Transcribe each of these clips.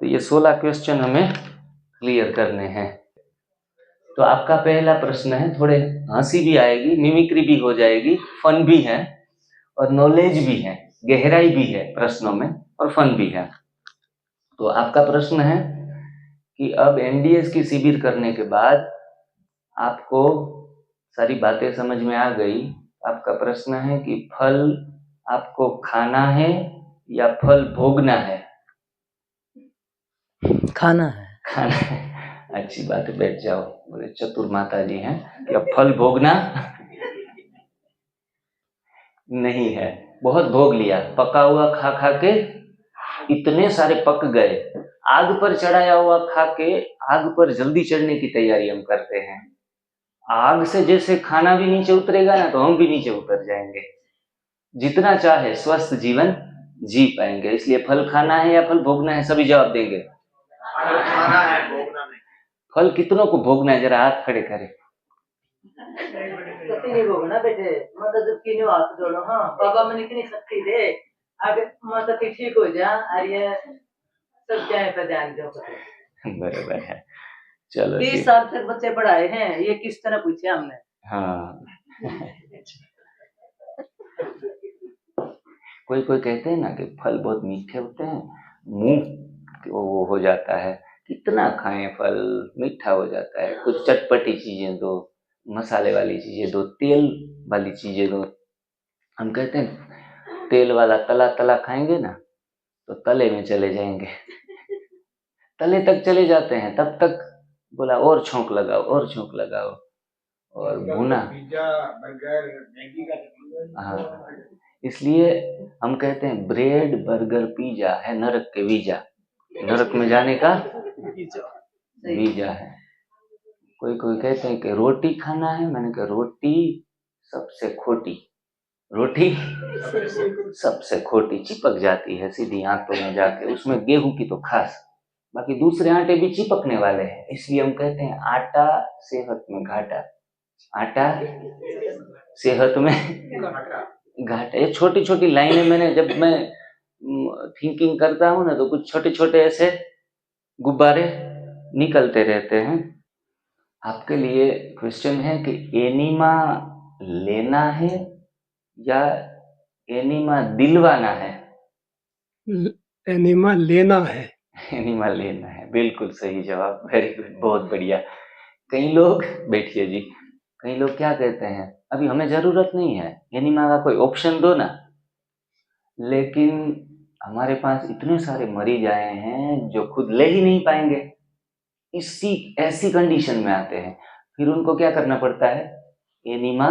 तो ये 16 क्वेश्चन हमें क्लियर करने हैं। तो आपका पहला प्रश्न है, थोड़े हंसी भी आएगी, मिमिक्री भी हो जाएगी, फन भी है और नॉलेज भी है, गहराई भी है प्रश्नों में और फन भी है। तो आपका प्रश्न है कि अब एनडीएस की शिविर करने के बाद आपको सारी बातें समझ में आ गई। आपका प्रश्न है कि फल आपको खाना है या फल भोगना है? खाना है। खाना है। अच्छी बात है, बैठ जाओ। बोले चतुर माता जी हैं कि अब फल भोगना नहीं है। बहुत भोग लिया, पका हुआ खा खा के इतने सारे पक गए। आग पर चढ़ाया हुआ खा के आग पर जल्दी चढ़ने की तैयारी हम करते हैं। आग से जैसे खाना भी नीचे उतरेगा ना तो हम भी नीचे उतर जाएंगे। जितना चाहे स्वस्थ जीवन जी पाएंगे। इसलिए फल खाना है या फल भोगना है, सभी जवाब देंगे। खाना है, भोगना नहीं। फल कितनों को भोगना है, जरा हाथ खड़े करें। नहीं भोगना बेटे, मतलब जब तीनों हाथ जोड़ो। हाँ बाबा मैंने इतनी शक्ति दे, आगे मतलब कि ठीक हो जा। और ये सब क्या पर ध्यान दो। बराबर है, चलो 30 साल तक बच्चे पढ़ाए हैं, ये किस तरह पूछे हमने? हाँ। कोई कोई कहते हैं ना कि फल बहुत मीठे होते हैं, मुंह वो हो जाता है, कितना खाएं फल, मीठा हो जाता है। कुछ चटपटी चीजें दो, मसाले वाली चीजें दो, तेल वाली चीजें दो। हम कहते हैं तेल वाला तला तला खाएंगे ना तो तले में चले जाएंगे। तले तक चले जाते हैं, तब तक बोला और छोंक लगाओ और छोंक लगाओ। और भुना पिज्जा, बर्गर, मैगी का। हाँ, इसलिए हम कहते हैं ब्रेड बर्गर पिज्जा है नरक के वीजा। नरक में जाने का वीजा है। कोई कोई कहते हैं कि रोटी खाना है, मैंने कहा रोटी सबसे खोटी, रोटी सबसे खोटी, चिपक जाती है सीधी आंतों में जाके, उसमें गेहूं की तो खास, बाकी दूसरे आटे भी चिपकने वाले हैं। इसलिए हम कहते हैं आटा सेहत में घाटा, आटा सेहत में घाटा। ये छोटी छोटी लाइनें मैंने, जब मैं थिंकिंग करता हूँ ना तो कुछ छोटे छोटे ऐसे गुब्बारे निकलते रहते हैं। आपके लिए क्वेश्चन है कि एनीमा लेना है या एनीमा दिलवाना है? एनिमा लेना है। एनीमा लेना है, बिल्कुल सही जवाब, वेरी गुड, बहुत बढ़िया। कई लोग, बैठिए जी, कई लोग क्या कहते हैं, अभी हमें जरूरत नहीं है, एनीमा का कोई ऑप्शन दो ना। लेकिन हमारे पास इतने सारे मरीज आए हैं जो खुद ले ही नहीं पाएंगे, इसी ऐसी कंडीशन में आते हैं, फिर उनको क्या करना पड़ता है, एनीमा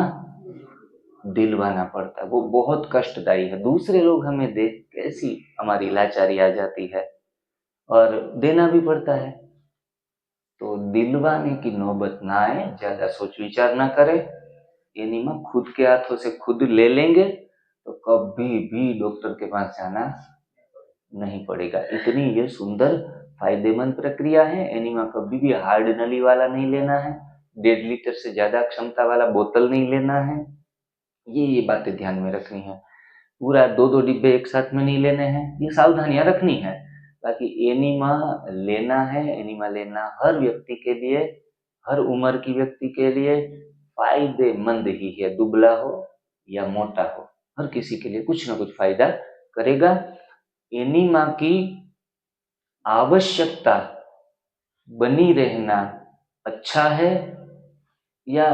दिलवाना पड़ता है। वो बहुत कष्टदायी है। दूसरे लोग हमें देख कैसी हमारी लाचारी आ जाती है और देना भी पड़ता है। तो दिलवाने की नौबत ना आए, ज्यादा सोच विचार ना करें, एनीमा खुद के हाथों से खुद ले लेंगे तो कभी भी डॉक्टर के पास जाना नहीं पड़ेगा। इतनी ये सुंदर फायदेमंद प्रक्रिया है। एनीमा कभी भी हार्ड नली वाला नहीं लेना है, 1.5 लीटर से ज्यादा क्षमता वाला बोतल नहीं लेना है। ये बातें ध्यान में रखनी है। पूरा 2-2 डिब्बे एक साथ में नहीं लेने हैं, ये सावधानियां रखनी है। बाकी एनीमा लेना है, एनीमा लेना हर व्यक्ति के लिए, हर उम्र की व्यक्ति के लिए फायदेमंद ही है। दुबला हो या मोटा हो, हर किसी के लिए कुछ ना कुछ फायदा करेगा। एनीमा की आवश्यकता बनी रहना अच्छा है या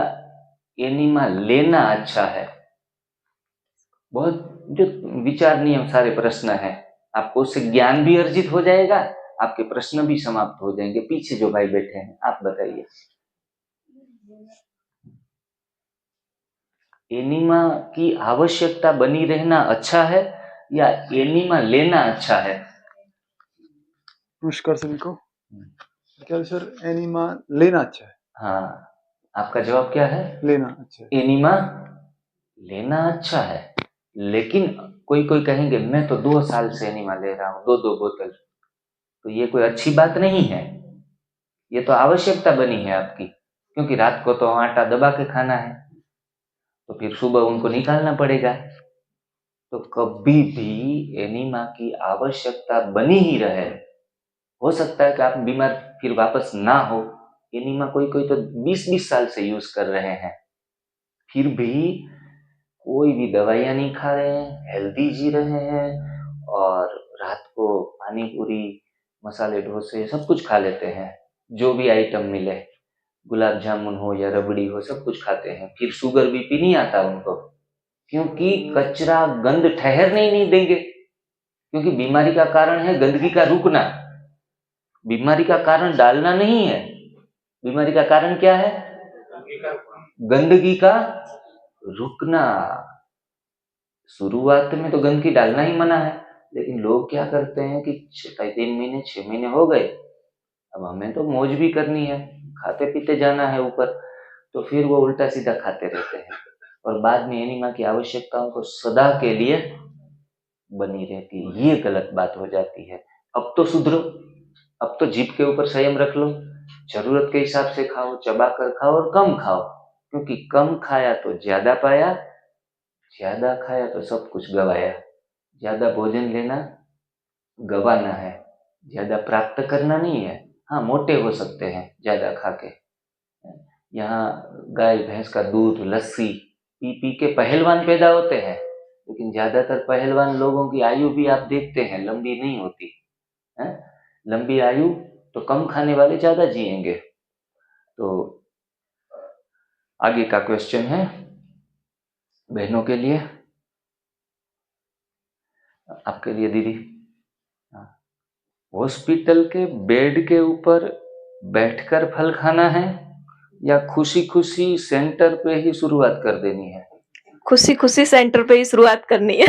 एनीमा लेना अच्छा है? बहुत जो विचार नियम सारे प्रश्न है, आपको उससे ज्ञान भी अर्जित हो जाएगा, आपके प्रश्न भी समाप्त हो जाएंगे। पीछे जो भाई बैठे हैं, आप बताइए, एनीमा की आवश्यकता बनी रहना अच्छा है या एनीमा लेना अच्छा है? नमस्कार सभी को। क्या सर, एनिमा लेना अच्छा है? हाँ, आपका जवाब क्या है? लेना अच्छा है। एनीमा लेना अच्छा है, लेकिन कोई कोई कहेंगे मैं तो 2 साल से एनीमा ले रहा हूँ, 2-2 बोतल, तो ये कोई अच्छी बात नहीं है। ये तो आवश्यकता बनी है आपकी, क्योंकि रात को तो आटा दबा के खाना है, तो फिर सुबह उनको निकालना पड़ेगा। तो कभी भी एनीमा की आवश्यकता बनी ही रहे, हो सकता है कि आप बीमार फिर वापस ना हो। एनिमा कोई कोई तो 20-20 साल से यूज कर रहे हैं, फिर भी कोई भी दवाइयाँ नहीं खा रहे हैं, हेल्दी जी रहे हैं और रात को पानी पूरी, मसाले डोसे सब कुछ खा लेते हैं, जो भी आइटम मिले, गुलाब जामुन हो या रबड़ी हो सब कुछ खाते हैं, फिर शुगर बीपी नहीं आता उनको, क्योंकि कचरा गंद ठहरने ही नहीं देंगे। क्योंकि बीमारी का कारण है गंदगी का रुकना, बीमारी का कारण डालना नहीं है। बीमारी का कारण क्या है? गंदगी का रुकना। शुरुआत में तो गंदगी डालना ही मना है, लेकिन लोग क्या करते हैं कि 3 महीने 6 महीने हो गए, अब हमें तो मौज भी करनी है, खाते पीते जाना है ऊपर, तो फिर वो उल्टा सीधा खाते रहते हैं और बाद में एनिमा की आवश्यकता उनको सदा के लिए बनी रहती है। ये गलत बात हो जाती है। अब तो सुधरो, अब तो जीभ के ऊपर संयम रख लो, जरूरत के हिसाब से खाओ, चबा कर खाओ और कम खाओ, क्योंकि कम खाया तो ज्यादा पाया, ज्यादा खाया तो सब कुछ गवाया। ज्यादा भोजन लेना गवाना है, ज्यादा प्राप्त करना नहीं है। हाँ, मोटे हो सकते हैं ज्यादा खा के। यहाँ गाय भैंस का दूध लस्सी पी पी के पहलवान पैदा होते हैं, लेकिन ज्यादातर पहलवान लोगों की आयु भी आप देखते हैं लंबी नहीं होती है। लंबी आयु तो कम खाने वाले ज्यादा जिएंगे। तो आगे का क्वेश्चन है बहनों के लिए, आपके लिए दीदी। हॉस्पिटल के बेड के ऊपर बैठकर फल खाना है या खुशी खुशी सेंटर पे ही शुरुआत कर देनी है? खुशी खुशी सेंटर पे ही शुरुआत करनी है।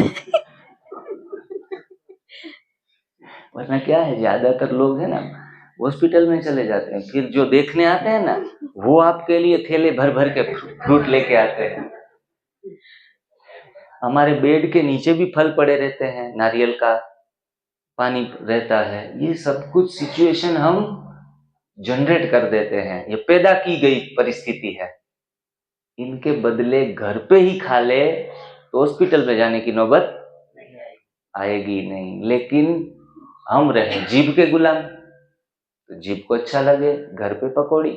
वरना क्या है, ज्यादातर लोग है ना हॉस्पिटल में चले जाते हैं, फिर जो देखने आते हैं ना वो आपके लिए थैले भर भर के फ्रूट लेके आते हैं। हमारे बेड के नीचे भी फल पड़े रहते हैं, नारियल का पानी रहता है, ये सब कुछ सिचुएशन हम जनरेट कर देते हैं, ये पैदा की गई परिस्थिति है। इनके बदले घर पे ही खा ले तो हॉस्पिटल में जाने की नौबत आएगी नहीं। लेकिन हम रहे जीभ के गुलाम, तो जीभ को अच्छा लगे घर पे पकौड़ी,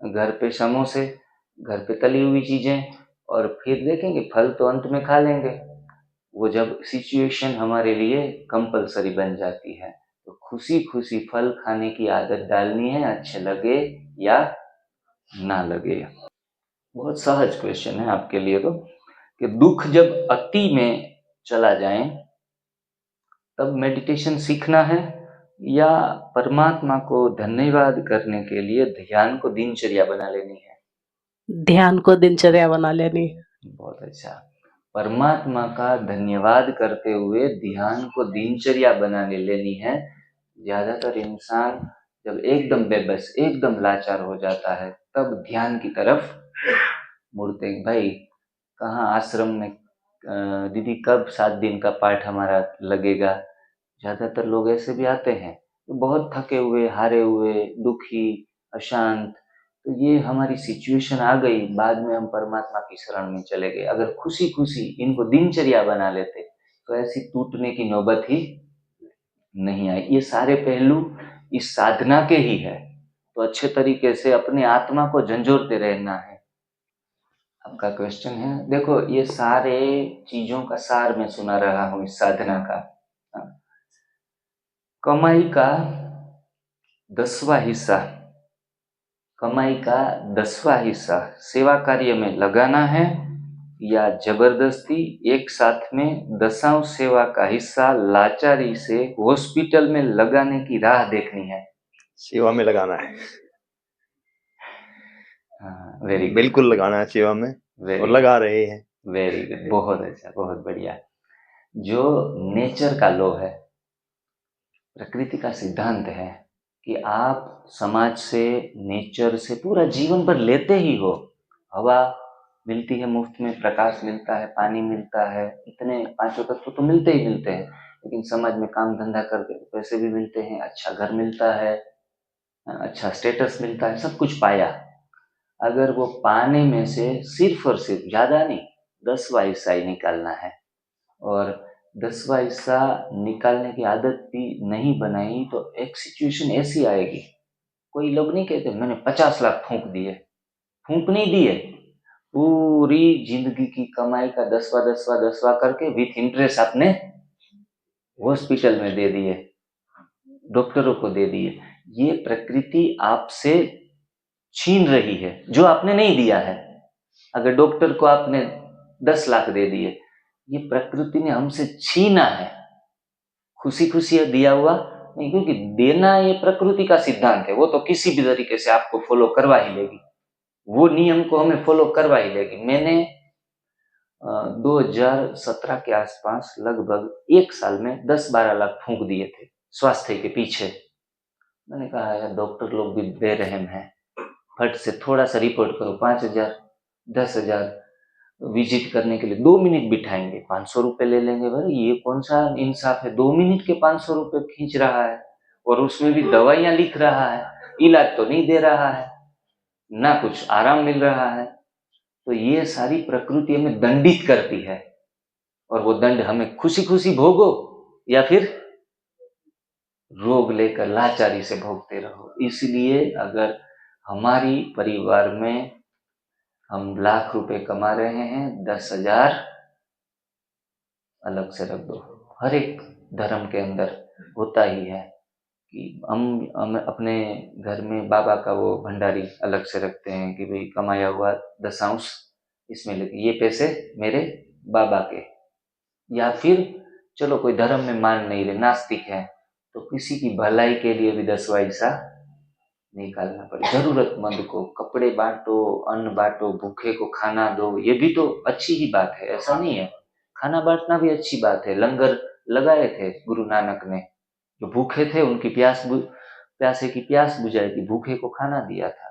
घर पे समोसे, घर पे तली हुई चीजें, और फिर देखेंगे फल तो अंत में खा लेंगे। वो जब सिचुएशन हमारे लिए कंपलसरी बन जाती है तो खुशी खुशी फल खाने की आदत डालनी है, अच्छे लगे या ना लगे। बहुत सहज क्वेश्चन है आपके लिए तो, कि दुख जब अति में चला जाए तब मेडिटेशन सीखना है या परमात्मा को धन्यवाद करने के लिए ध्यान को दिनचर्या बना लेनी है? ध्यान को दिनचर्या बना लेनी है। बहुत अच्छा। परमात्मा का धन्यवाद करते हुए ध्यान को दिनचर्या बनाने लेनी है। ज्यादातर इंसान जब एकदम बेबस, एकदम लाचार हो जाता है तब ध्यान की तरफ मुड़ते हैं। भाई कहाँ आश्रम में दीदी कब 7 दिन का पाठ हमारा लगेगा? ज्यादातर लोग ऐसे भी आते हैं तो बहुत थके हुए, हारे हुए, दुखी, अशांत, तो ये हमारी सिचुएशन आ गई, बाद में हम परमात्मा की शरण में चले गए। अगर खुशी खुशी इनको दिनचर्या बना लेते तो ऐसी टूटने की नौबत ही नहीं आई। ये सारे पहलू इस साधना के ही है, तो अच्छे तरीके से अपने आत्मा को झंझोरते रहना है। आपका क्वेश्चन है, देखो ये सारे चीजों का सार मैं सुना रहा हूँ इस साधना का। कमाई का 10वां हिस्सा, कमाई का 10वां हिस्सा सेवा कार्य में लगाना है या जबरदस्ती एक साथ में 10वां सेवा का हिस्सा लाचारी से हॉस्पिटल में लगाने की राह देखनी है? सेवा में लगाना है। हाँ, वेरी गुड, बिल्कुल लगाना है सेवा में, और लगा रहे हैं। वेरी गुड, बहुत अच्छा, बहुत बढ़िया। जो नेचर का लॉ है, प्रकृति का सिद्धांत है कि आप समाज से, नेचर से पूरा जीवन भर लेते ही हो। हवा मिलती है मुफ्त में, प्रकाश मिलता है, पानी मिलता है, इतने पांचों तत्व तो मिलते ही मिलते हैं, लेकिन समाज में काम धंधा करके पैसे भी मिलते हैं, अच्छा घर मिलता है, अच्छा स्टेटस मिलता है, सब कुछ पाया। अगर वो पाने में से सिर्फ और सिर्फ, ज्यादा नहीं, 10वां हिस्सा ही निकालना है और 10वां हिस्सा निकालने की आदत भी नहीं बनाई तो एक सिचुएशन ऐसी आएगी। कोई लोग नहीं कहते मैंने 50 लाख फूंक दिए, फूंक नहीं दिए, पूरी जिंदगी की कमाई का 10वां करके विथ इंटरेस्ट आपने हॉस्पिटल में दे दिए, डॉक्टरों को दे दिए। ये प्रकृति आपसे छीन रही है जो आपने नहीं दिया है। अगर डॉक्टर को आपने 10 लाख दे दिए, ये प्रकृति ने हमसे छीना है, खुशी खुशी दिया हुआ नहीं, क्योंकि देना ये प्रकृति का सिद्धांत है। वो तो किसी भी तरीके से आपको फॉलो करवा ही लेगी, वो नियम को हमें फॉलो करवा ही लेगी। मैंने 2017 के आसपास लगभग 1 साल में 10-12 लाख फूंक दिए थे स्वास्थ्य के पीछे। मैंने कहा यार डॉक्टर लोग भी बेरहम हैं, फट से थोड़ा सा रिपोर्ट करो, 5,000 10,000 विजिट करने के लिए 2 मिनट बिठाएंगे, 500 रुपए ले लेंगे। भाई ये कौन सा इंसाफ है, 2 मिनट के 500 रुपए खींच रहा है और उसमें भी दवाइयां लिख रहा है, इलाज तो नहीं दे रहा है, ना कुछ आराम मिल रहा है। तो ये सारी प्रकृति हमें दंडित करती है और वो दंड हमें खुशी खुशी भोगो या फिर रोग लेकर लाचारी से भोगते रहो। इसलिए अगर हमारी परिवार में हम लाख रुपए कमा रहे हैं, 10,000 अलग से रख दो। हर एक धर्म के अंदर होता ही है कि हम अपने घर में बाबा का वो भंडारी अलग से रखते हैं कि भाई कमाया हुआ 10 इसमें लेके ये पैसे मेरे बाबा के। या फिर चलो कोई धर्म में मान नहीं रहे, नास्तिक है, तो किसी की भलाई के लिए भी 10वां हिस्सा निकालना पड़े। जरूरतमंद को कपड़े बांटो, अन्न बांटो, भूखे को खाना दो, ये भी तो अच्छी ही बात है, ऐसा नहीं है। खाना बांटना भी अच्छी बात है। लंगर लगाए थे गुरु नानक ने, जो भूखे थे उनकी प्यासे की प्यास बुझाई थी, भूखे को खाना दिया था।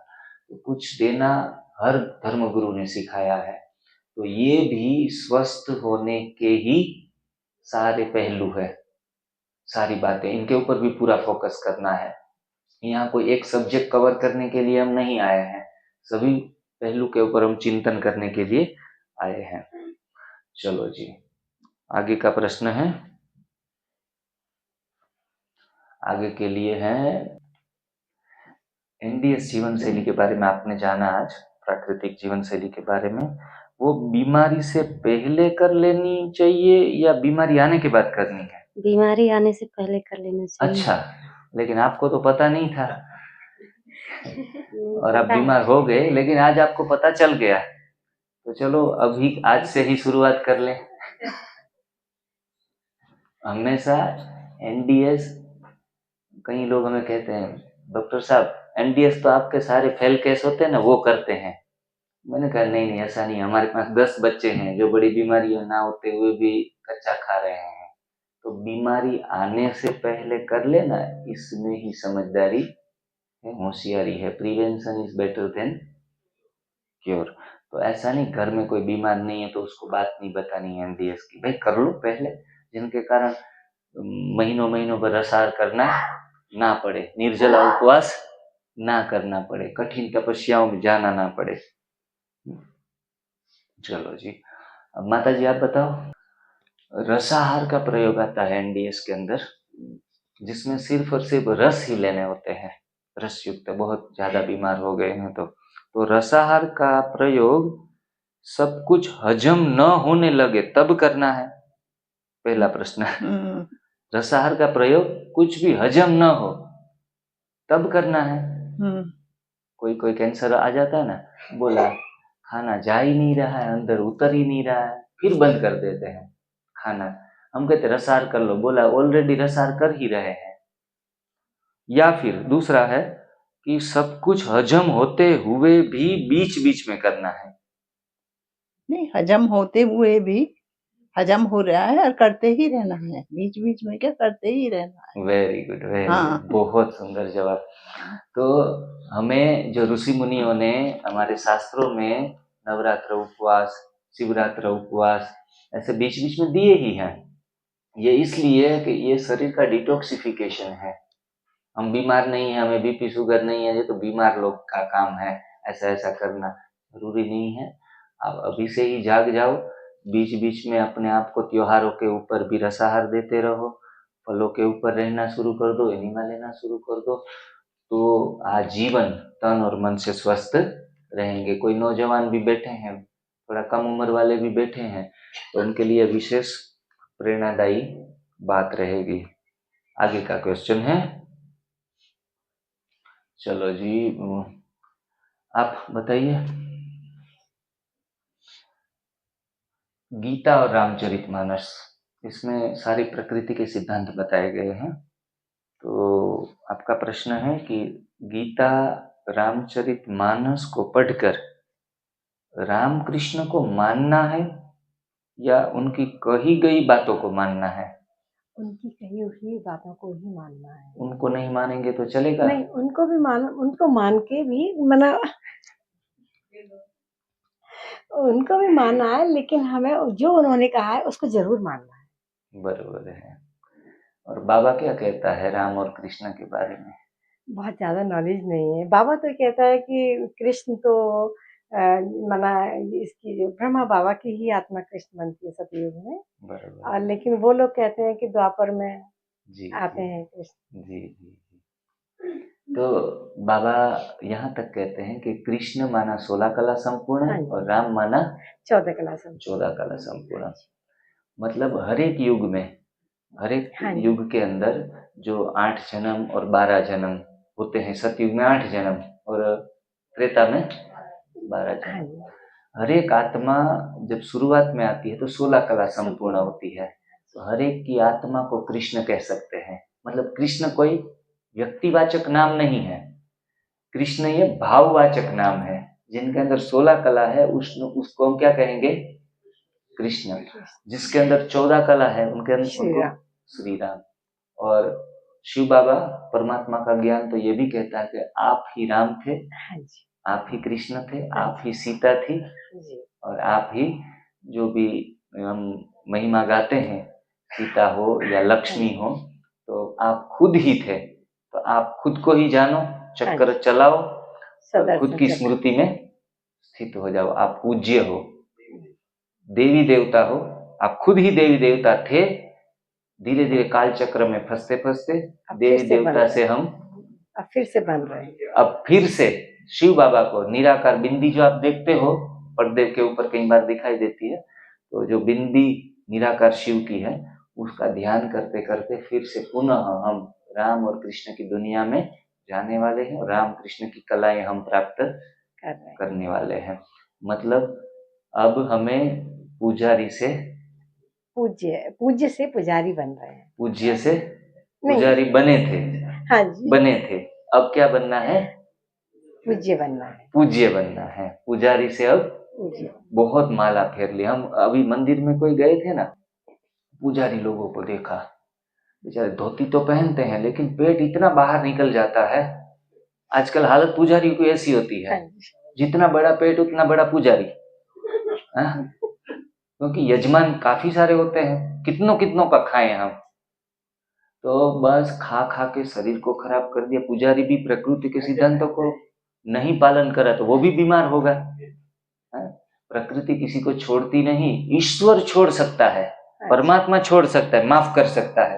तो कुछ देना हर धर्मगुरु ने सिखाया है। तो ये भी स्वस्थ होने के ही सारे पहलू है, सारी बातें इनके ऊपर भी पूरा फोकस करना है। यहाँ कोई एक सब्जेक्ट कवर करने के लिए हम नहीं आए हैं, सभी पहलू के ऊपर हम चिंतन करने के लिए आए हैं। चलो जी, आगे का प्रश्न है, आगे के लिए है एनडीएस जीवन शैली के बारे में आपने जाना आज, प्राकृतिक जीवन शैली के बारे में। वो बीमारी से पहले कर लेनी चाहिए या बीमारी आने के बाद करनी है? बीमारी आने से पहले कर लेना चाहिए। अच्छा, लेकिन आपको तो पता नहीं था और आप बीमार हो गए, लेकिन आज आपको पता चल गया, तो चलो अभी आज से ही शुरुआत कर लें। हमेशा एनडीएस, कई लोग हमें कहते हैं डॉक्टर साहब एनडीएस तो आपके सारे फेल केस होते हैं ना, वो करते हैं। मैंने कहा नहीं ऐसा नहीं, हमारे पास 10 बच्चे हैं जो बड़ी बीमारियां ना होते हुए भी कच्चा खा रहे हैं। तो बीमारी आने से पहले कर लेना, इसमें ही समझदारी है, होशियारी है। Prevention is better than cure. तो ऐसा नहीं घर में कोई बीमार नहीं है तो उसको बात नहीं बतानी है एनडीएस की, भाई कर लो पहले, जिनके कारण महीनों महीनों भर रसार करना ना पड़े, निर्जला उपवास ना करना पड़े, कठिन तपस्याओं में जाना ना पड़े। चलो जी, अब माता जी आप बताओ। रसाहार का प्रयोग आता है एनडीएस के अंदर, जिसमें सिर्फ और सिर्फ रस ही लेने होते हैं, रस युक्त, बहुत ज्यादा बीमार हो गए हैं तो रसाहार का प्रयोग सब कुछ हजम न होने लगे तब करना है। पहला प्रश्न, रसाहार का प्रयोग कुछ भी हजम न हो तब करना है। कोई कैंसर आ जाता है ना, बोला खाना जा ही नहीं रहा है, अंदर उतर ही नहीं रहा है, फिर बंद कर देते हैं खाना। हम कहते रसार कर लो, बोला ऑलरेडी रसार कर ही रहे हैं। या फिर दूसरा है कि सब कुछ हजम होते हुए भी बीच बीच में करना है। नहीं, हजम होते हुए भी हजम हो रहा है और करते ही रहना है, बीच बीच में क्या करते ही रहना है। वेरी गुड, वेरी गुड, बहुत सुंदर जवाब। तो हमें जो ऋषि मुनियों ने हमारे शास्त्रों में नवरात्र उपवास, शिवरात्र उपवास ऐसे बीच बीच में दिए ही हैं। ये इसलिए कि ये शरीर का डिटॉक्सिफिकेशन है। हम बीमार नहीं है, हमें बीपी शुगर नहीं है, ये तो बीमार लोग का काम है ऐसा ऐसा करना, जरूरी नहीं है। आप अभी से ही जाग जाओ, बीच बीच में अपने आप को त्योहारों के ऊपर भी रसाहार देते रहो, फलों के ऊपर रहना शुरू कर दो, एनिमा लेना शुरू कर दो, तो आजीवन तन और मन से स्वस्थ रहेंगे। कोई नौजवान भी बैठे हैं, थोड़ा कम उम्र वाले भी बैठे हैं, तो उनके लिए विशेष प्रेरणादायी बात रहेगी। आगे का क्वेश्चन है, चलो जी आप बताइए। गीता और रामचरितमानस, इसमें सारी प्रकृति के सिद्धांत बताए गए हैं। तो आपका प्रश्न है कि गीता रामचरितमानस को पढ़कर राम कृष्ण को मानना है या उनकी कही गई बातों को मानना है? उनकी कही हुई बातों को ही मानना है। उनको नहीं मानेंगे तो चलेगा? नहीं, उनको भी उनको मान के भी मना उनको भी मानना है, लेकिन हमें जो उन्होंने कहा है उसको जरूर मानना है। बराबर है। और बाबा क्या कहता है राम और कृष्ण के बारे में? बहुत ज्यादा नॉलेज नहीं है। बाबा तो कहता है कि कृष्ण तो मना इसकी जो ब्रह्मा बाबा की ही आत्मा कृष्ण बनती है सतयुग में। बराबर। और लेकिन वो लोग कहते हैं कि द्वापर में जी आते हैं कृष्ण। जी जी। तो बाबा यहाँ तक कहते हैं कि कृष्ण माना 16 कला संपूर्ण और राम माना 14 कला संपूर्ण। 14 कला संपूर्ण। मतलब हर एक युग में, हर एक युग के अंदर जो 8 जन्म और 12 जन्म होते हैं, सतयुग में 8 जन्म और त्रेता में 12 जन्म, हर एक आत्मा जब शुरुआत में आती है तो 16 कला संपूर्ण होती है। तो हर एक की आत्मा को कृष्ण कह सकते हैं। मतलब कृष्ण कोई व्यक्तिवाचक नाम नहीं है, कृष्ण ये भाववाचक नाम है। जिनके अंदर 16 कला है उसको हम क्या कहेंगे? कृष्ण। जिसके अंदर 14 कला है उनके अंदर श्री राम। और शिव बाबा परमात्मा का ज्ञान तो ये भी कहता है कि आप ही राम थे, आप ही कृष्ण थे, आप ही सीता थी, और आप ही जो भी हम महिमा गाते हैं, सीता हो या लक्ष्मी हो, तो आप खुद ही थे। तो आप खुद को ही जानो, चक्कर चलाओ और खुद की स्मृति में स्थित हो जाओ। आप पूज्य हो, देवी देवता हो, आप खुद ही देवी देवता थे। धीरे धीरे काल चक्र में फंसते फंसते देवी देवता से हम अब फिर से बन रहे हैं। अब फिर से शिव बाबा को, निराकार बिंदी जो आप देखते हो पर्दे के ऊपर कई बार दिखाई देती है, तो जो बिंदी निराकार शिव की है, उसका ध्यान करते करते फिर से पुनः हम राम और कृष्ण की दुनिया में जाने वाले हैं और राम कृष्ण की कलाएं हम प्राप्त करने वाले हैं। मतलब अब हमें पुजारी से पूज्य से पुजारी बन रहे हैं। पूज्य से पुजारी बने थे। हाँ जी, बने थे। अब क्या बनना है? पूज्य बनना है। पूज्य बनना है। पुजारी से अब बहुत माला फेर ली। हम अभी मंदिर में कोई गए थे ना, पुजारी लोगों को देखा, बेचारे धोती तो पहनते हैं लेकिन पेट इतना बाहर निकल जाता है। आजकल हालत पुजारी की ऐसी होती है, जितना बड़ा पेट उतना बड़ा पुजारी। क्योंकि यजमान काफी सारे होते हैं, कितनों कितनों का खाएं हम, तो बस खा खा के शरीर को खराब कर दिया। पुजारी भी प्रकृति के सिद्धांतों को नहीं पालन करा तो वो भी बीमार होगा। प्रकृति किसी को छोड़ती नहीं, ईश्वर छोड़ सकता है, परमात्मा छोड़ सकता है, माफ कर सकता है।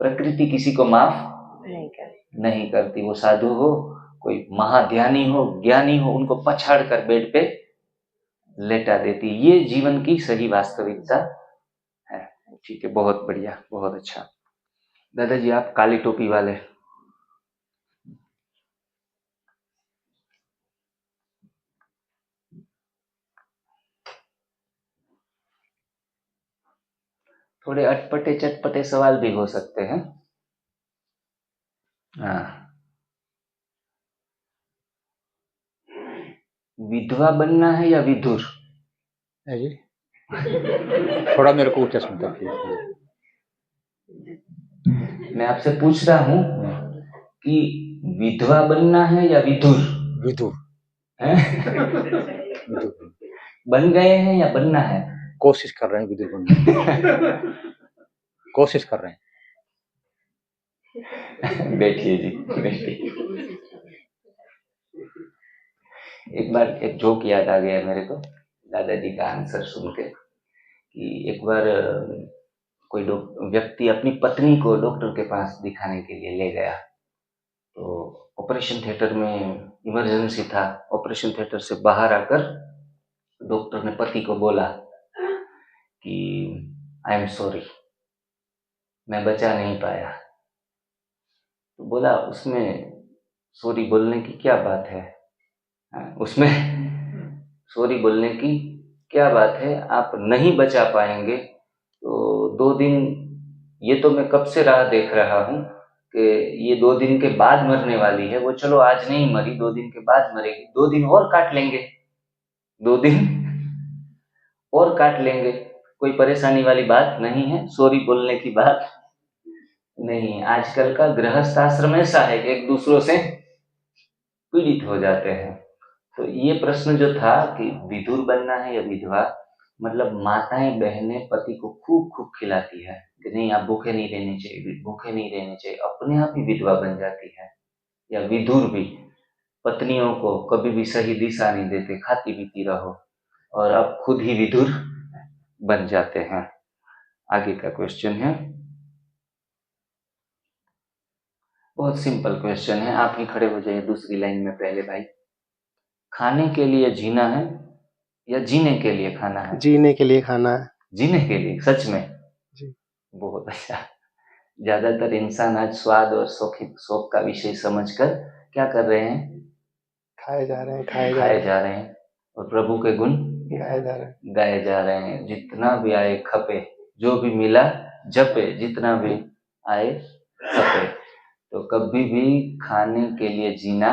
प्रकृति किसी को माफ नहीं करती। वो साधु हो, कोई महाध्यानी हो, ज्ञानी हो, उनको पछाड़ कर बेड पे लेटा देती। ये जीवन की सही वास्तविकता है। ठीक है, बहुत बढ़िया, बहुत अच्छा। दादाजी आप काली टोपी वाले, थोड़े अटपटे चटपटे सवाल भी हो सकते हैं। हाँ, विधवा बनना है या विधुर? है जी, थोड़ा मेरे को ऊंचा सुनता प्लीज। मैं आपसे पूछ रहा हूँ कि विधवा बनना है या विधुर? विधुर। बन गए हैं या बनना है? कोशिश कर रहे हैं विधुर बनने की। कोशिश कर रहे हैं। बैठिए जी, बैठिए। एक बार एक जोक याद आ गया मेरे को दादाजी का आंसर सुन के, कि एक बार कोई व्यक्ति अपनी पत्नी को डॉक्टर के पास दिखाने के लिए ले गया। तो ऑपरेशन थिएटर में इमरजेंसी था। ऑपरेशन थिएटर से बाहर आकर डॉक्टर ने पति को बोला कि आई एम सॉरी, मैं बचा नहीं पाया। तो बोला उसमें सॉरी बोलने की क्या बात है, उसमें सॉरी बोलने की क्या बात है, आप नहीं बचा पाएंगे तो 2 दिन, ये तो मैं कब से राह देख रहा हूँ कि ये 2 दिन के बाद मरने वाली है, वो चलो आज नहीं मरी, 2 दिन के बाद मरेगी, 2 दिन और काट लेंगे, 2 दिन और काट लेंगे, कोई परेशानी वाली बात नहीं है, सॉरी बोलने की बात नहीं है। आजकल का गृहस्थ आश्रम ऐसा है कि एक दूसरों से पीड़ित हो जाते हैं। तो ये प्रश्न जो था कि विधुर बनना है या विधवा, मतलब माताएं बहनें पति को खूब खूब खिलाती है कि नहीं आप भूखे नहीं रहने चाहिए, भूखे नहीं रहने चाहिए, अपने आप ही विधवा बन जाती है। या विधुर भी पत्नियों को कभी भी सही दिशा नहीं देते, खाती पीती रहो, और अब खुद ही विधुर बन जाते हैं। आगे का क्वेश्चन है, बहुत सिंपल क्वेश्चन है, आप ही खड़े हो जाइए दूसरी लाइन में पहले भाई। खाने के लिए जीना है या जीने के लिए खाना है? जीने के लिए खाना है। जीने के लिए, सच में जी। बहुत अच्छा। ज्यादातर इंसान आज स्वाद और शौक का विषय समझकर क्या कर रहे हैं? खाए जा रहे हैं, खाए जा रहे हैं, और प्रभु के गुण गाए जा रहे हैं, गाए जा रहे हैं। जितना भी आए खपे, जो भी मिला जपे, जितना भी आए खपे। तो कभी भी खाने के लिए जीना,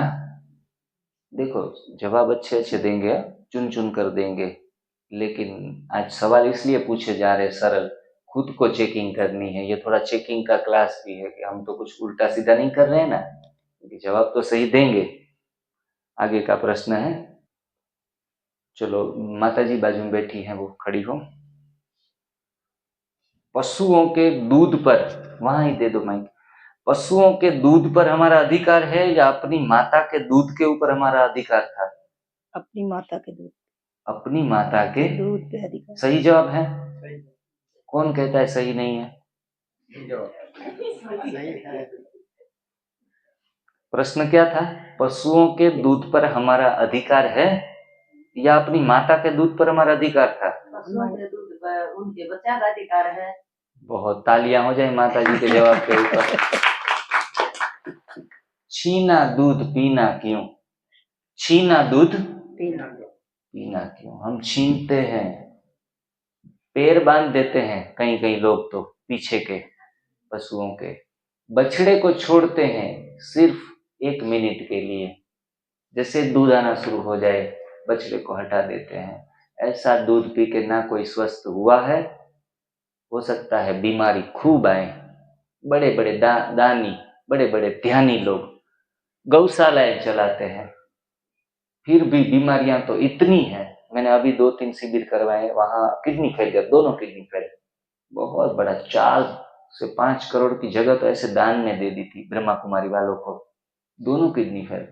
देखो जवाब अच्छे अच्छे देंगे, चुन चुन कर देंगे, लेकिन आज सवाल इसलिए पूछे जा रहे सरल, खुद को चेकिंग करनी है। ये थोड़ा चेकिंग का क्लास भी है कि हम तो कुछ उल्टा सीधा नहीं कर रहे हैं ना, जवाब तो सही देंगे। आगे का प्रश्न है, चलो माता जी बाजू में बैठी हैं, वो खड़ी हो। पशुओं के दूध पर, वहां ही दे दो माइक, पशुओं के दूध पर हमारा अधिकार है या अपनी माता के दूध के ऊपर हमारा अधिकार था? अपनी माता के दूध, अपनी माता के दूध पे अधिकार। सही जवाब है? कौन कहता है सही नहीं है? प्रश्न क्या था? पशुओं के दूध पर हमारा अधिकार है या अपनी माता के दूध पर हमारा अधिकार था? पशुओं के दूध पर उनके बच्चा का अधिकार है। बहुत तालियां हो जाए माता जी के जवाब के ऊपर। छीना दूध पीना क्यों? छीना दूध पीना क्यों? हम छीनते हैं, पैर बांध देते हैं कई कई लोग तो पीछे के पशुओं के, बछड़े को छोड़ते हैं सिर्फ 1 मिनट के लिए, जैसे दूध आना शुरू हो जाए बछड़े को हटा देते हैं। ऐसा दूध पी के ना कोई स्वस्थ हुआ है, हो सकता है बीमारी खूब आए। बड़े बड़े दानी, बड़े बड़े ध्यानी लोग गौशालाएं चलाते हैं, फिर भी बीमारियां तो इतनी हैं। मैंने अभी 2-3 शिविर करवाए, वहां किडनी फेल गया, दोनों किडनी फेल, बहुत बड़ा 4 से 5 करोड़ की जगह तो ऐसे दान में दे दी थी ब्रह्मा कुमारी वालों को, दोनों किडनी फेल।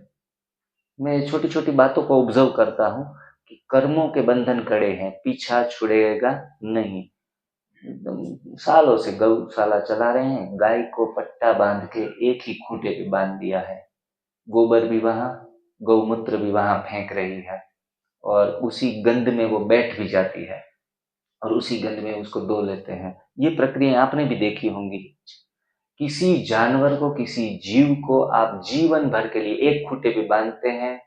मैं छोटी छोटी बातों को ऑब्जर्व करता हूँ कि कर्मों के बंधन कड़े हैं, पीछा छुड़ेगा नहीं। सालों से गौशाला चला रहे हैं, गाय को पट्टा बांध के एक ही खूंटे पे बांध दिया है, गोबर भी वहां, गौमूत्र भी वहां फेंक रही है, और उसी गंद में वो बैठ भी जाती है और उसी गंद में उसको धो लेते हैं। ये प्रक्रिया आपने भी देखी होंगी। किसी जानवर को, किसी जीव को आप जीवन भर के लिए एक खूंटे पे बांधते हैं,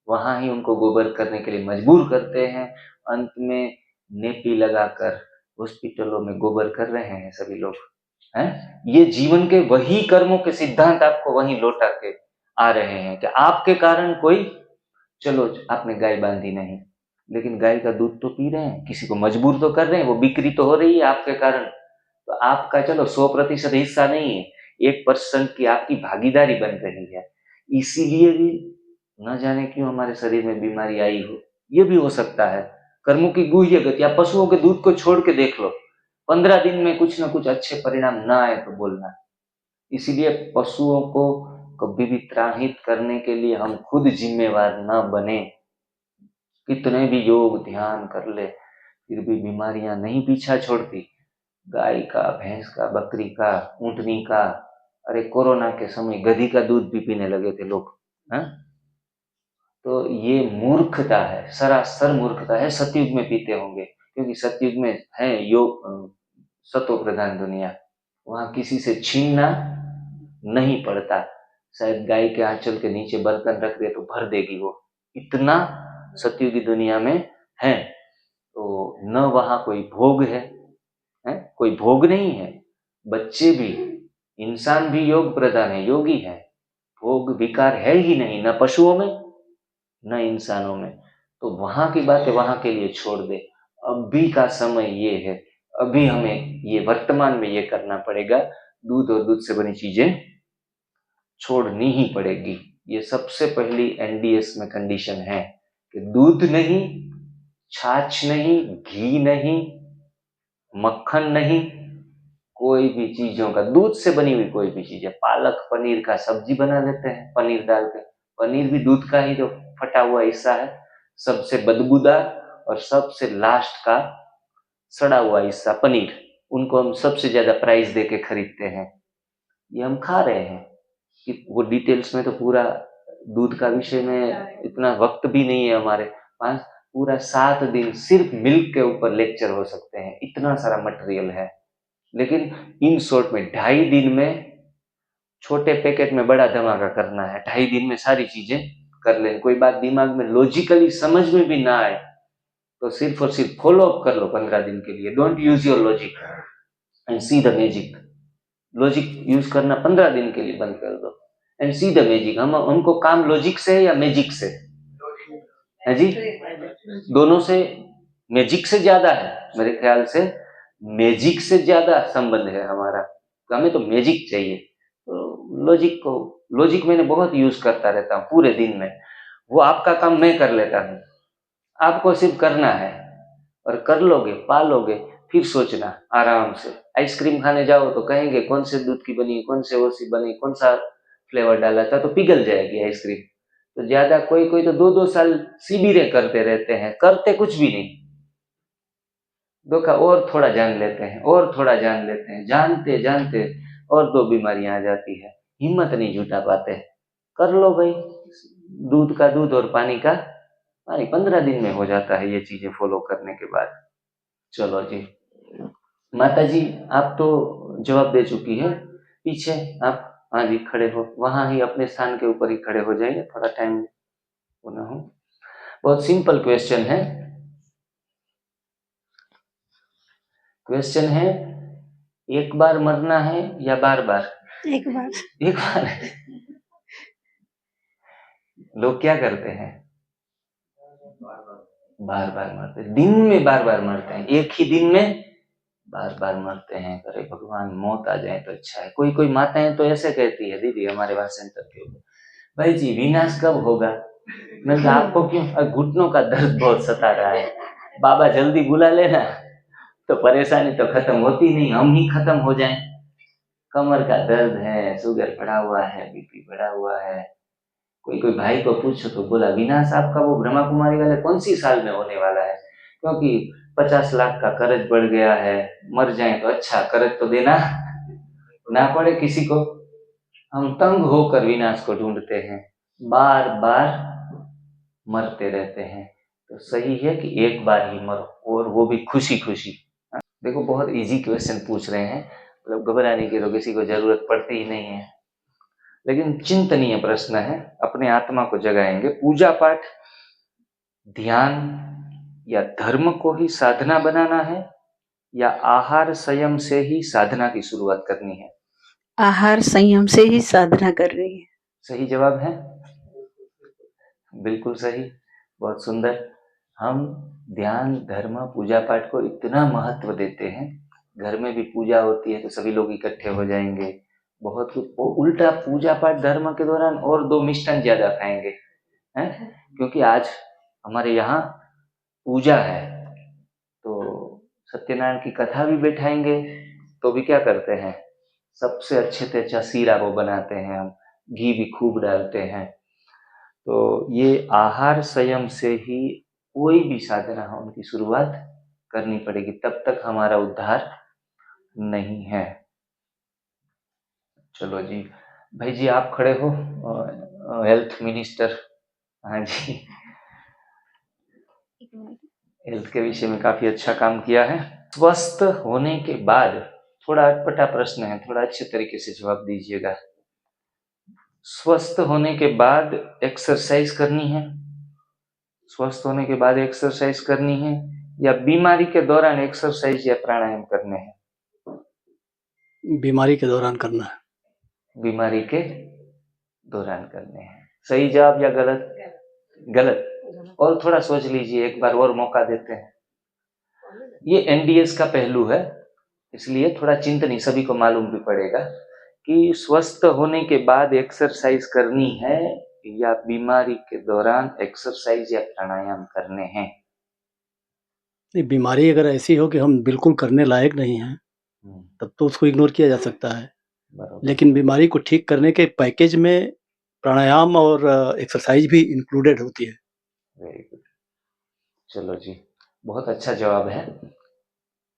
वहां ही उनको गोबर करने के लिए मजबूर करते हैं, अंत में नेपी लगाकर हॉस्पिटलों में गोबर कर रहे हैं सभी लोग हैं। ये जीवन के वही कर्मों के सिद्धांत आपको वहीं लौटा के आ रहे हैं कि आपके कारण कोई, चलो आपने गाय बांधी नहीं, लेकिन गाय का दूध तो पी रहे हैं, किसी को मजबूर तो कर रहे हैं, वो बिक्री तो हो रही है आपके कारण। तो आपका चलो 100% हिस्सा नहीं है, 1% की आपकी भागीदारी बन रही है। इसीलिए भी न जाने क्यों हमारे शरीर में बीमारी आई हो, ये भी हो सकता है। कर्मों की गुह्य गति, या पशुओं के दूध को छोड़ के देख लो, 15 दिन में कुछ न कुछ अच्छे परिणाम ना आए तो बोलना। इसीलिए पशुओं को कभी भी त्राहित करने के लिए हम खुद जिम्मेवार न बने। कितने भी योग ध्यान कर ले, फिर भी बीमारियां नहीं पीछा छोड़ती। गाय का, भैंस का, बकरी का, ऊँटनी का, अरे कोरोना के समय गधी का दूध भी पीने लगे थे लोग, हैं? तो ये मूर्खता है, सरासर मूर्खता है। सतयुग में पीते होंगे, क्योंकि सतयुग में है योग, सतो प्रधान दुनिया, वहां किसी से छीनना नहीं पड़ता। शायद गाय के आंचल के नीचे बर्तन रख दे तो भर देगी वो, इतना सतयुगी दुनिया में है। तो न वहां कोई भोग है, कोई भोग नहीं है। बच्चे भी, इंसान भी योग प्रधान है, योगी है। भोग विकार है ही नहीं, न पशुओं में न इंसानों में। तो वहां की बातें वहां के लिए छोड़ दे। अभी का समय ये है, अभी हमें ये वर्तमान में ये करना पड़ेगा। दूध और दूध से बनी चीजें छोड़नी ही पड़ेगी। ये सबसे पहली एनडीएस में कंडीशन है कि दूध नहीं, छाछ नहीं, घी नहीं, मक्खन नहीं, कोई भी चीजों का, दूध से बनी हुई कोई भी चीज है। पालक पनीर का सब्जी बना लेते हैं पनीर डाल के, पनीर भी दूध का ही जो फटा हुआ हिस्सा है, सबसे बदबूदार और सबसे लास्ट का सड़ा हुआ हिस्सा पनीर, उनको हम सबसे ज्यादा प्राइस दे के खरीदते हैं। ये हम खा रहे हैं कि वो डिटेल्स में तो पूरा दूध का विषय में इतना वक्त भी नहीं है हमारे पास। पूरा 7 दिन सिर्फ मिल्क के ऊपर लेक्चर हो सकते हैं, इतना सारा मटेरियल है। लेकिन इन शॉर्ट में 2.5 दिन में छोटे पैकेट में बड़ा धमाका करना है। 2.5 दिन में सारी चीजें कर लें। कोई बात दिमाग में लॉजिकली समझ में भी ना आए तो सिर्फ और सिर्फ फॉलो अप कर लो 15 दिन के लिए। Don't use your logic and see the magic. Logic use करना 15 दिन के लिए बंद कर दो एंड सी द मैजिक। हमको काम लॉजिक से है या मैजिक से है जी? दोनों से। मैजिक से ज्यादा है मेरे ख्याल से, मैजिक से ज्यादा संबंध है हमारा। तो हमें तो मैजिक चाहिए। तो लॉजिक मैंने बहुत यूज करता रहता हूँ पूरे दिन में। वो आपका काम मैं कर लेता हूँ, आपको सिर्फ करना है और कर लोगे, पा लोगे, फिर सोचना आराम से। आइसक्रीम खाने जाओ तो कहेंगे कौन से दूध की बनी, कौन से ओसी बनी, कौन सा फ्लेवर डाला था, तो पिघल जाएगी आइसक्रीम। तो ज्यादा कोई तो 2-2 साल शिविरें करते रहते हैं, करते कुछ भी नहीं। धोखा और थोड़ा जान लेते हैं और थोड़ा जान लेते हैं, जानते जानते और 2 बीमारियां आ जाती है। हिम्मत नहीं जुटा पाते। कर लो भाई, दूध का दूध और पानी का पानी। 15 दिन में हो जाता है ये चीजें फॉलो करने के बाद। चलो जी, माता जी आप तो जवाब दे चुकी है। पीछे आप, हाँ जी, खड़े हो, वहां ही अपने स्थान के ऊपर ही खड़े हो जाएंगे, थोड़ा टाइम होना हो। बहुत सिंपल क्वेश्चन है। क्वेश्चन है, एक बार मरना है या बार बार? एक बार। एक बार। लोग क्या करते हैं? बार बार मरते हैं। दिन में बार बार मरते हैं, एक ही दिन में बार बार मरते हैं। अरे भगवान, मौत आ जाए तो अच्छा है। कोई माताएं तो ऐसे कहती है, दीदी हमारे वहां सेंटर के ऊपर, भाई जी विनाश कब होगा? मैं कहा आपको क्यों? घुटनों का दर्द बहुत सता रहा है, बाबा जल्दी बुला लेना तो परेशानी तो खत्म होती नहीं, हम ही खत्म हो जाएं। कमर का दर्द है, शुगर बढ़ा हुआ है, बीपी बढ़ा हुआ है। कोई भाई को पूछो तो बोला विनाश आपका वो ब्रह्मा कुमारी वाले कौन सी साल में होने वाला है, क्योंकि 50 लाख का कर्ज बढ़ गया है, मर जाए तो अच्छा, कर्ज तो देना ना पड़े किसी को। हम तंग होकर विनाश को ढूंढते हैं, बार बार मरते रहते हैं। तो सही है कि एक बार ही मरो, और वो भी खुशी खुशी। देखो बहुत इजी क्वेश्चन पूछ रहे हैं, मतलब घबराने की तो किसी को जरूरत पड़ती ही नहीं है, लेकिन चिंतनीय प्रश्न है, अपने आत्मा को जगाएंगे। पूजा पाठ, ध्यान या धर्म को ही साधना बनाना है, या आहार संयम से ही साधना की शुरुआत करनी है? आहार संयम से ही साधना कर रही है। सही जवाब है, बिल्कुल सही, बहुत सुंदर। हम ध्यान, धर्म, पूजा पाठ को इतना महत्व देते हैं। घर में भी पूजा होती है तो सभी लोग इकट्ठे हो जाएंगे, बहुत कुछ। उल्टा पूजा पाठ धर्म के दौरान और 2 मिष्टान ज्यादा खाएंगे, हैं? क्योंकि आज हमारे यहाँ पूजा है, तो सत्यनारायण की कथा भी बैठाएंगे, तो भी क्या करते हैं, सबसे अच्छे से अच्छा सीरा वो बनाते हैं, हम घी भी खूब डालते हैं। तो ये आहार संयम से ही कोई भी साधना हो उनकी शुरुआत करनी पड़ेगी, तब तक हमारा उद्धार नहीं है। चलो जी, भाई जी आप खड़े हो, हेल्थ मिनिस्टर। हाँ जी, हेल्थ के विषय में काफी अच्छा काम किया है। स्वस्थ होने के बाद, थोड़ा अटपटा प्रश्न है, थोड़ा अच्छे तरीके से जवाब दीजिएगा। स्वस्थ होने के बाद एक्सरसाइज करनी है, स्वस्थ होने के बाद एक्सरसाइज करनी है, या बीमारी के दौरान एक्सरसाइज या प्राणायाम करने हैं? बीमारी के दौरान करना है। बीमारी के दौरान करने हैं। सही जवाब या गलत? गलत। और थोड़ा सोच लीजिए, एक बार और मौका देते हैं। ये एनडीएस का पहलू है, इसलिए थोड़ा चिंतनीय सभी को मालूम भी पड़ेगा कि स्वस्थ होने के बाद एक्सरसाइज करनी है या बीमारी के दौरान एक्सरसाइज या प्राणायाम करने हैं। बीमारी अगर ऐसी हो कि हम बिल्कुल करने लायक नहीं हैं, तब तो उसको इग्नोर किया जा सकता है, लेकिन बीमारी को ठीक करने के पैकेज में प्राणायाम और एक्सरसाइज भी इंक्लूडेड होती है। वेरी गुड, चलो जी, बहुत अच्छा जवाब है।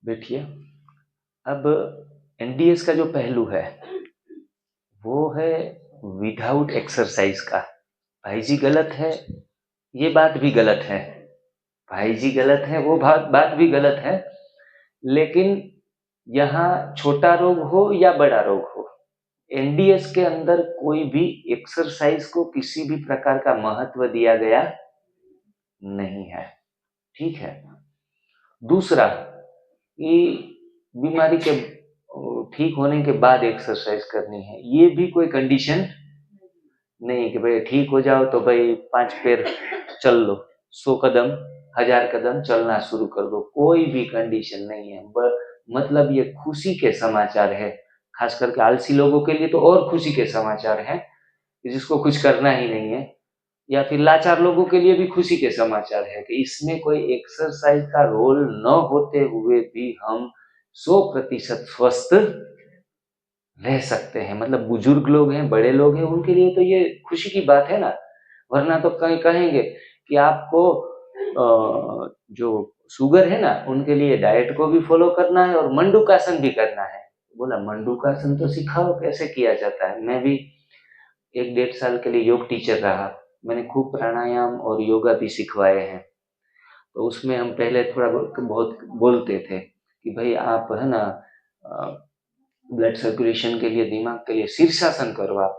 बैठिए। अब एनडीएस का जो पहलू है वो है विदाउट एक्सरसाइज का। भाई जी गलत है, ये बात भी गलत है, भाई जी गलत है, वो बात भी गलत है, लेकिन यहाँ छोटा रोग हो या बड़ा रोग हो, एनडीएस के अंदर कोई भी एक्सरसाइज को किसी भी प्रकार का महत्व दिया गया नहीं है। ठीक है। दूसरा, कि बीमारी के ठीक होने के बाद एक्सरसाइज करनी है, ये भी कोई कंडीशन नहीं कि भाई ठीक हो जाओ तो भाई 5 पैर चल लो, 100 कदम 1000 कदम चलना शुरू कर दो, कोई भी कंडीशन नहीं है। मतलब ये खुशी के समाचार है, खास करके आलसी लोगों के लिए तो और खुशी के समाचार है, जिसको कुछ करना ही नहीं है, या फिर लाचार लोगों के लिए भी खुशी के समाचार है कि इसमें कोई एक्सरसाइज का रोल न होते हुए भी हम 100% स्वस्थ रह सकते हैं। मतलब बुजुर्ग लोग हैं, बड़े लोग हैं, उनके लिए तो ये खुशी की बात है ना, वरना तो कहीं कहेंगे कि आपको जो शुगर है ना, उनके लिए डाइट को भी फॉलो करना है और मंडूकासन भी करना है। बोला मंडूकासन तो सिखाओ कैसे किया जाता है। मैं भी 1-1.5 साल के लिए योग टीचर रहा, मैंने खूब प्राणायाम और योगा भी सिखवाए हैं। तो उसमें हम पहले थोड़ा बहुत बोलते थे कि भाई आप है ना ब्लड सर्कुलेशन के लिए, दिमाग के लिए शीर्षासन करो आप।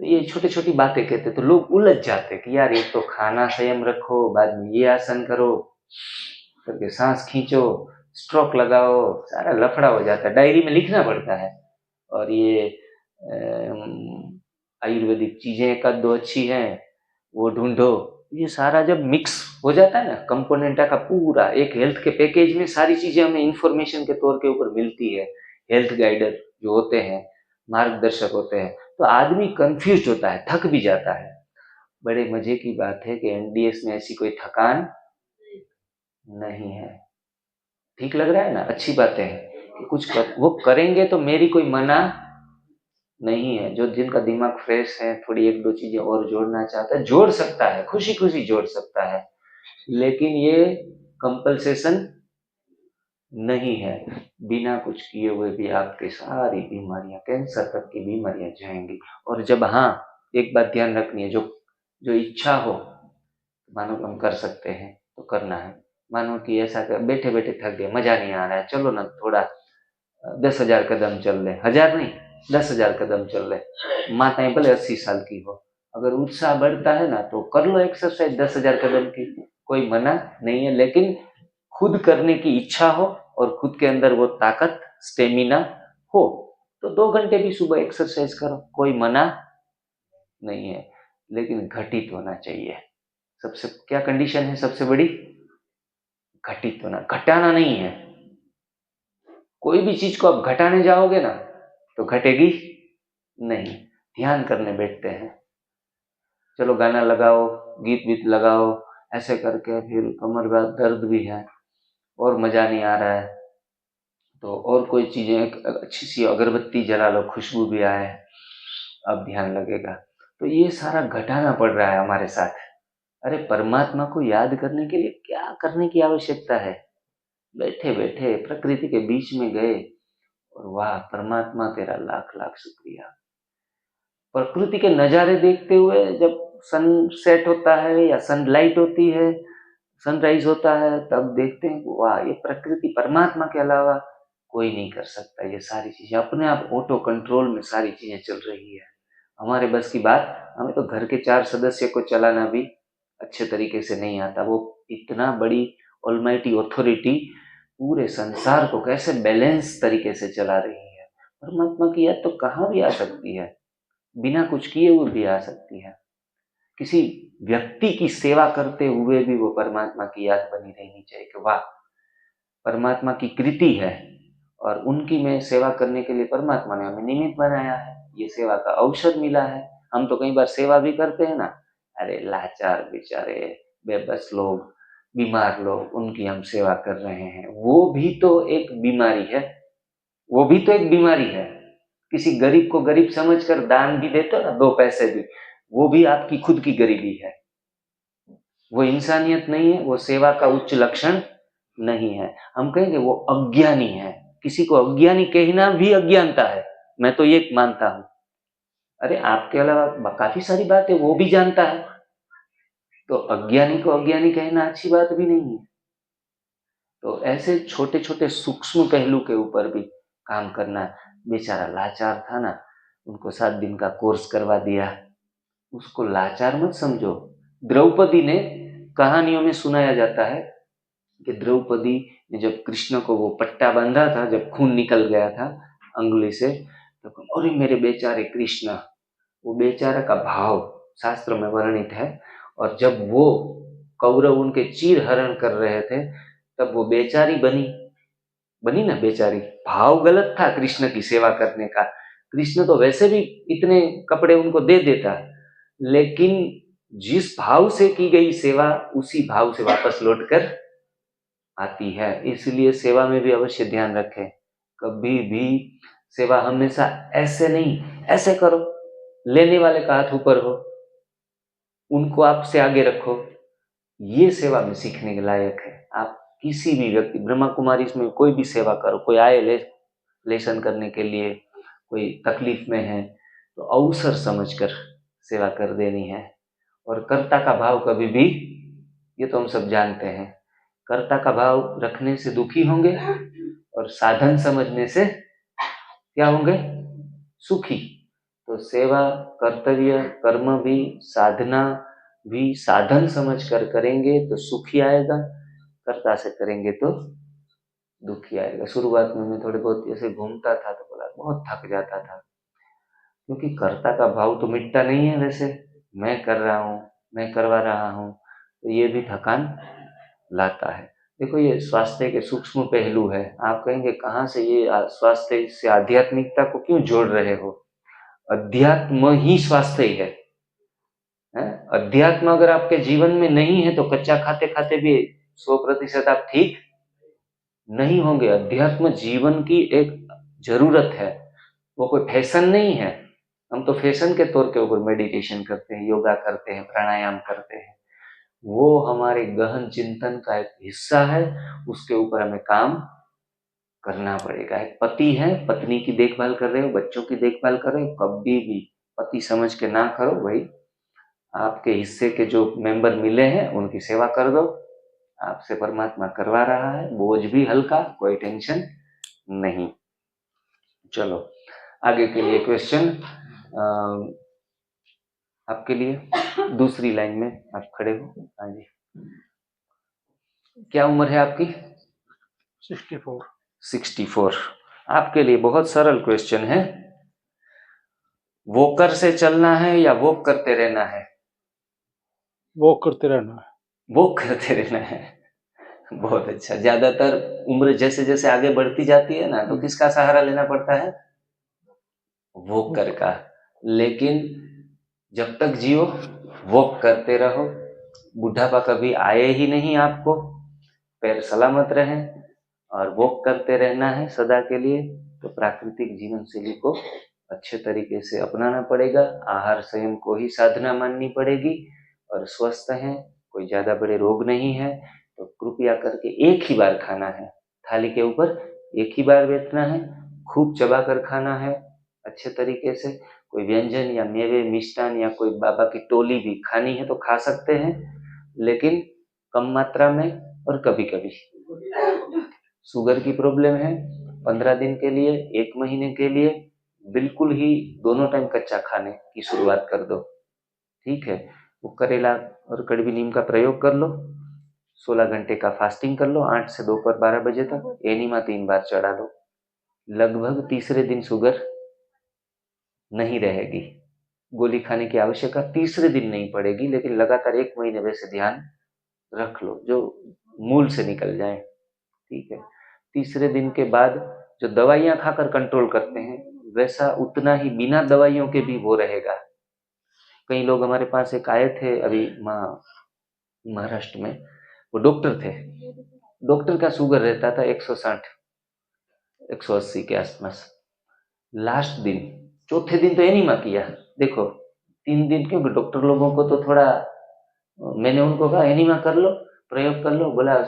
तो ये छोटी छोटी बातें कहते तो लोग उलझ जाते कि यार एक तो खाना संयम रखो, बाद में ये आसन करो, करके सांस खींचो, स्ट्रोक लगाओ, सारा लफड़ा हो जाता है, डायरी में लिखना पड़ता है। और ये आयुर्वेदिक चीजें एक दो अच्छी हैं वो ढूंढो, ये सारा जब मिक्स हो जाता है ना, कंपोनेंटा का पूरा एक हेल्थ के पैकेज में सारी चीजें हमें इंफॉर्मेशन के तौर के ऊपर मिलती है। हेल्थ गाइडर जो होते हैं, मार्गदर्शक होते हैं, तो आदमी कंफ्यूज होता है, थक भी जाता है। बड़े मजे की बात है कि एनडीएस में ऐसी कोई थकान नहीं है। ठीक लग रहा है ना, अच्छी बातें हैं कि कुछ वो करेंगे तो मेरी कोई मना नहीं है। जो जिनका दिमाग फ्रेश है, थोड़ी 1-2 चीजें और जोड़ना चाहता है, जोड़ सकता है, खुशी खुशी जोड़ सकता है, लेकिन ये कंपल्सेशन नहीं है। बिना कुछ किए हुए भी आपकी सारी बीमारियां, कैंसर तक की बीमारियां जाएंगी। और जब, हाँ एक बात ध्यान रखनी है, जो इच्छा हो, मानो हम कर सकते हैं तो करना है। मानो कि ऐसा कर बैठे बैठे थक गए, मजा नहीं आ रहा है, चलो ना थोड़ा 10,000 कदम चल ले, 1000 नहीं 10,000 कदम चल ले। माताएं भले 80 साल की हो, अगर उत्साह बढ़ता है ना तो कर लो एक्सरसाइज 10,000 कदम की, कोई मना नहीं है। लेकिन खुद करने की इच्छा हो और खुद के अंदर वो ताकत, स्टेमिना हो तो 2 घंटे भी सुबह एक्सरसाइज करो, कोई मना नहीं है, लेकिन घटित होना चाहिए। सबसे क्या कंडीशन है सबसे बड़ी? घटित होना, घटाना नहीं है। कोई भी चीज को आप घटाने जाओगे ना तो घटेगी नहीं। ध्यान करने बैठते हैं, चलो गाना लगाओ, गीत वीत लगाओ, ऐसे करके फिर कमर में दर्द भी है और मजा नहीं आ रहा है तो और कोई चीजें, अच्छी सी अगरबत्ती जला लो, खुशबू भी आए, अब ध्यान लगेगा। तो ये सारा घटाना पड़ रहा है हमारे साथ। अरे परमात्मा को याद करने के लिए क्या करने की आवश्यकता है? बैठे बैठे प्रकृति के बीच में गए और वाह परमात्मा तेरा लाख लाख शुक्रिया। प्रकृति के नज़ारे देखते हुए जब सनसेट होता है या सनलाइट होती है, सनराइज होता है, तब देखते हैं वाह ये प्रकृति परमात्मा के अलावा कोई नहीं कर सकता। ये सारी चीजें अपने आप ऑटो कंट्रोल में सारी चीजें चल रही है, हमारे बस की बात। हमें तो घर के 4 सदस्य को चलाना भी अच्छे तरीके से नहीं आता, वो इतना बड़ी ऑलमाइटी ऑथोरिटी पूरे संसार को कैसे बैलेंस तरीके से चला रही है। परमात्मा की याद तो कहाँ भी आ सकती है, बिना कुछ किए हुए भी आ सकती है। किसी व्यक्ति की सेवा करते हुए भी वो परमात्मा की याद बनी रहनी चाहिए कि वाह परमात्मा की कृति है और उनकी मैं सेवा करने के लिए परमात्मा ने हमें निमित्त बनाया है, ये सेवा का अवसर मिला है। हम तो कई बार सेवा भी करते हैं ना, अरे लाचार बेचारे बेबस लोग, बीमार लोग, उनकी हम सेवा कर रहे हैं, वो भी तो एक बीमारी है, वो भी तो एक बीमारी है। किसी गरीब को गरीब समझकर दान भी देते हो ना, 2 पैसे भी, वो भी आपकी खुद की गरीबी है, वो इंसानियत नहीं है, वो सेवा का उच्च लक्षण नहीं है। हम कहेंगे वो अज्ञानी है, किसी को अज्ञानी कहना भी अज्ञानता है, मैं तो ये मानता हूं। अरे आपके अलावा काफी सारी बातें वो भी जानता है, तो अज्ञानी को अज्ञानी कहना अच्छी बात भी नहीं है। तो ऐसे छोटे छोटे सूक्ष्म पहलू के ऊपर भी काम करना। बेचारा लाचार था ना, उनको 7 दिन का कोर्स करवा दिया, उसको लाचार मत समझो। द्रौपदी ने, कहानियों में सुनाया जाता है कि द्रौपदी ने जब कृष्ण को वो पट्टा बांधा था, जब खून निकल गया था अंगुली से, तो अरे मेरे बेचारे कृष्ण, वो बेचारा का भाव शास्त्र में वर्णित है। और जब वो कौरव उनके चीर हरण कर रहे थे, तब वो बेचारी बनी ना बेचारी। भाव गलत था कृष्ण की सेवा करने का। कृष्ण तो वैसे भी इतने कपड़े उनको दे देता, लेकिन जिस भाव से की गई सेवा उसी भाव से वापस लौटकर आती है। इसलिए सेवा में भी अवश्य ध्यान रखें, कभी भी सेवा हमेशा ऐसे नहीं, ऐसे करो, लेने वाले का हाथ ऊपर हो, उनको आपसे आगे रखो, ये सेवा में सीखने के लायक है। आप किसी भी व्यक्ति, ब्रह्मा कुमारी इसमें कोई भी सेवा करो, कोई आए लेसन करने के लिए, कोई तकलीफ में है, तो अवसर समझकर सेवा कर देनी है। और कर्ता का भाव कभी भी, ये तो हम सब जानते हैं, कर्ता का भाव रखने से दुखी होंगे और साधन समझने से क्या होंगे, सुखी। तो सेवा, कर्तव्य, कर्म भी, साधना भी साधन समझकर करेंगे तो सुखी आएगा, कर्ता से करेंगे तो दुखी आएगा। शुरुआत में मैं थोड़े बहुत ऐसे घूमता था तो बोला बहुत थक जाता था, क्योंकि कर्ता का भाव तो मिटता नहीं है। वैसे मैं कर रहा हूँ, मैं करवा रहा हूँ, तो ये भी थकान लाता है। देखो ये स्वास्थ्य के सूक्ष्म पहलू है। आप कहेंगे कहाँ से ये स्वास्थ्य से आध्यात्मिकता को क्यों जोड़ रहे हो? अध्यात्म ही स्वास्थ्य ही है। अध्यात्म अगर आपके जीवन में नहीं है तो कच्चा खाते खाते भी 100% आप ठीक नहीं होंगे। अध्यात्म जीवन की एक जरूरत है, वो कोई फैशन नहीं है। हम तो फैशन के तौर के ऊपर मेडिटेशन करते हैं, योगा करते हैं, प्राणायाम करते हैं, वो हमारे गहन चिंतन का एक हिस्सा है, उसके ऊपर हमें काम करना पड़ेगा। एक पति है, पत्नी की देखभाल कर रहे हो, बच्चों की देखभाल कर रहे हो, कभी भी पति समझ के ना करो भाई, आपके हिस्से के जो मेंबर मिले हैं उनकी सेवा कर दो, आपसे परमात्मा करवा रहा है, बोझ भी हल्का, कोई टेंशन नहीं। चलो आगे के लिए क्वेश्चन आपके लिए दूसरी लाइन में आप खड़े हो। हाँ जी, क्या उम्र है आपकी? 64। आपके लिए बहुत सरल क्वेश्चन है, वॉकर से चलना है या वॉक करते रहना है? वॉक करते रहना है। वॉक करते रहना है, बहुत अच्छा। ज्यादातर उम्र जैसे जैसे आगे बढ़ती जाती है ना, तो किसका सहारा लेना पड़ता है? वॉकर का। लेकिन जब तक जियो वॉक करते रहो, बुढ़ापा कभी आए ही नहीं आपको, पैर सलामत रहे और वॉक करते रहना है सदा के लिए। तो प्राकृतिक जीवन शैली को अच्छे तरीके से अपनाना पड़ेगा, आहार संयम को ही साधना माननी पड़ेगी। और स्वस्थ हैं, कोई ज्यादा बड़े रोग नहीं है, तो कृपया करके एक ही बार खाना है, थाली के ऊपर एक ही बार बैठना है, खूब चबा कर खाना है अच्छे तरीके से। कोई व्यंजन या मेवे मिष्टान या कोई बाबा की टोली भी खानी है तो खा सकते हैं, लेकिन कम मात्रा में और कभी कभी। शुगर की प्रॉब्लम है 15 दिन के लिए, 1 महीने के लिए बिल्कुल ही दोनों टाइम कच्चा खाने की शुरुआत कर दो, ठीक है। वो करेला और कड़वी नीम का प्रयोग कर लो, 16 घंटे का फास्टिंग कर लो, 8 से दोपहर 12 बजे तक, एनीमा 3 बार चढ़ा लो। लगभग तीसरे दिन शुगर नहीं रहेगी, गोली खाने की आवश्यकता तीसरे दिन नहीं पड़ेगी, लेकिन लगातार 1 महीने वैसे ध्यान रख लो जो मूल से निकल जाए, ठीक है। तीसरे दिन के बाद जो दवाइयां खाकर कंट्रोल करते हैं वैसा उतना ही बिना दवाइयों के भी वो रहेगा। कई लोग हमारे पास एक आए थे अभी महाराष्ट्र में, वो डॉक्टर थे, डॉक्टर का शुगर रहता था 160 180 के आसपास। लास्ट दिन चौथे दिन तो एनीमा किया। देखो 3 दिन, क्योंकि डॉक्टर लोगों को तो थोड़ा, मैंने उनको कहा एनीमा कर लो, प्रयोग कर लो। बोला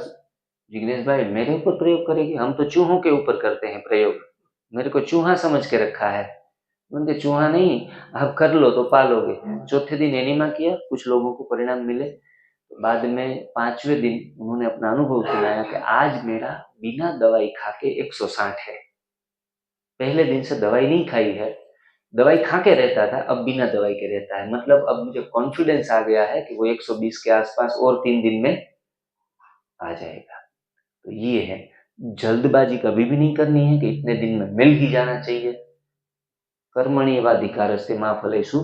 जिग्नेश भाई मेरे ऊपर प्रयोग करेगी, हम तो चूहों के ऊपर करते हैं प्रयोग, मेरे को चूहा समझ के रखा है। उनके चूहा नहीं, आप कर लो तो पालोगे। चौथे दिन एनीमा किया, कुछ लोगों को परिणाम मिले। तो बाद में 5वें दिन उन्होंने अपना अनुभव सुनाया कि आज मेरा बिना दवाई खा के 160 है। पहले दिन से दवाई नहीं खाई है, दवाई खा के रहता था, अब बिना दवाई के रहता है। मतलब अब मुझे कॉन्फिडेंस आ गया है कि वो 120 के आसपास और 3 दिन में आ जाएगा। तो ये है, जल्दबाजी कभी भी नहीं करनी है कि इतने दिन में मिल ही जाना चाहिए। कर्मण्येवाधिकारस्ते मा फलेषु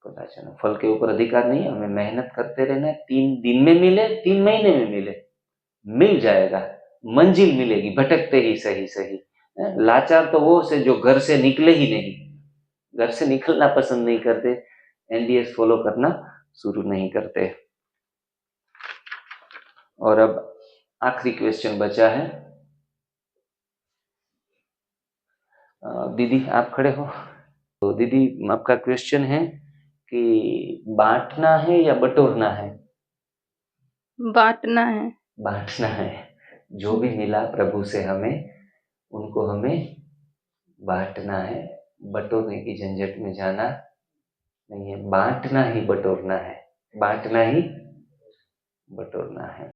कदाचन, फल के ऊपर अधिकार नहीं, हमें मेहनत करते रहना है। 3 दिन में मिले, 3 महीने में मिले, मिल जाएगा, मंजिल मिलेगी, भटकते ही सही। लाचार तो वो से जो घर से निकले ही नहीं, घर से निकलना पसंद नहीं करते, एनडीएस फॉलो करना शुरू नहीं करते। और अब आखिरी क्वेश्चन बचा है, दीदी आप खड़े हो। तो दीदी आपका क्वेश्चन है कि बांटना है या बटोरना है? बांटना है। बांटना है। जो भी मिला प्रभु से हमें, उनको हमें बांटना है, बटोरने की झंझट में जाना नहीं है। बांटना ही बटोरना है, बांटना ही बटोरना है।